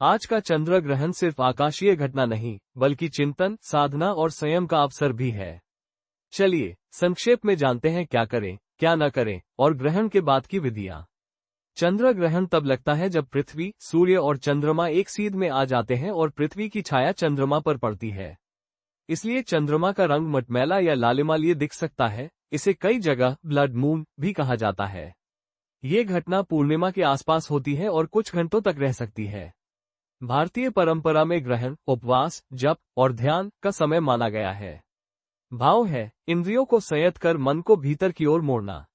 आज का चंद्र ग्रहण सिर्फ आकाशीय घटना नहीं, बल्कि चिंतन, साधना और संयम का अवसर भी है। चलिए संक्षेप में जानते हैं क्या करें, क्या न करें और ग्रहण के बाद की विधियां। चंद्र ग्रहण तब लगता है जब पृथ्वी, सूर्य और चंद्रमा एक सीध में आ जाते हैं और पृथ्वी की छाया चंद्रमा पर पड़ती है। इसलिए चंद्रमा का रंग मटमैला या लालिमालिय दिख सकता है। इसे कई जगह ब्लड मून भी कहा जाता है। ये घटना पूर्णिमा के आसपास होती है और कुछ घंटों तक रह सकती है। भारतीय परंपरा में ग्रहण उपवास, जप और ध्यान का समय माना गया है। भाव है इंद्रियों को संयत कर मन को भीतर की ओर मोड़ना।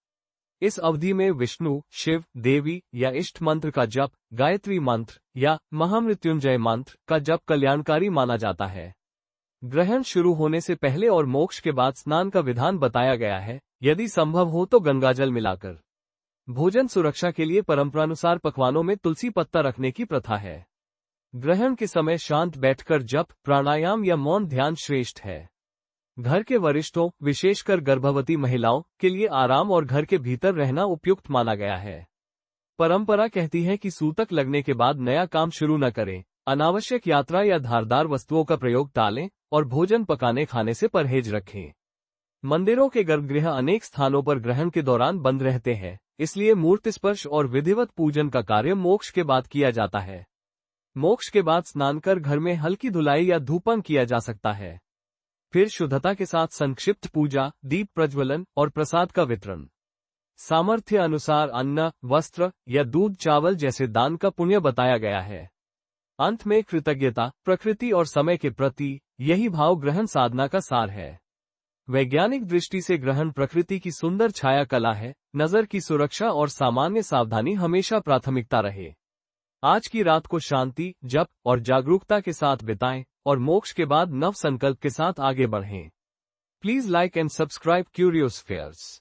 इस अवधि में विष्णु, शिव, देवी या इष्ट मंत्र का जप, गायत्री मंत्र या महामृत्युंजय मंत्र का जप कल्याणकारी माना जाता है। ग्रहण शुरू होने से पहले और मोक्ष के बाद स्नान का विधान बताया गया है, यदि संभव हो तो गंगाजल मिलाकर। भोजन सुरक्षा के लिए परंपरानुसार पकवानों में तुलसी पत्ता रखने की प्रथा है। ग्रहण के समय शांत बैठकर जप, प्राणायाम या मौन ध्यान श्रेष्ठ है। घर के वरिष्ठों, विशेषकर गर्भवती महिलाओं के लिए आराम और घर के भीतर रहना उपयुक्त माना गया है। परंपरा कहती है कि सूतक लगने के बाद नया काम शुरू न करें, अनावश्यक यात्रा या धारदार वस्तुओं का प्रयोग टालें और भोजन पकाने खाने से परहेज रखें। मंदिरों के गर्भगृह अनेक स्थानों पर ग्रहण के दौरान बंद रहते हैं, इसलिए मूर्ति स्पर्श और विधिवत पूजन का कार्य मोक्ष के बाद किया जाता है। मोक्ष के बाद स्नान कर घर में हल्की धुलाई या धूपन किया जा सकता है। फिर शुद्धता के साथ संक्षिप्त पूजा, दीप प्रज्वलन और प्रसाद का वितरण। सामर्थ्य अनुसार अन्न, वस्त्र या दूध चावल जैसे दान का पुण्य बताया गया है। अंत में कृतज्ञता, प्रकृति और समय के प्रति यही भाव ग्रहण साधना का सार है। वैज्ञानिक दृष्टि से ग्रहण प्रकृति की सुंदर छाया कला है। नजर की सुरक्षा और सामान्य सावधानी हमेशा प्राथमिकता रहे। आज की रात को शांति, जप और जागरूकता के साथ बिताएं और मोक्ष के बाद नव संकल्प के साथ आगे बढ़ें। Please like and subscribe क्यूरियोस्फेयर्स।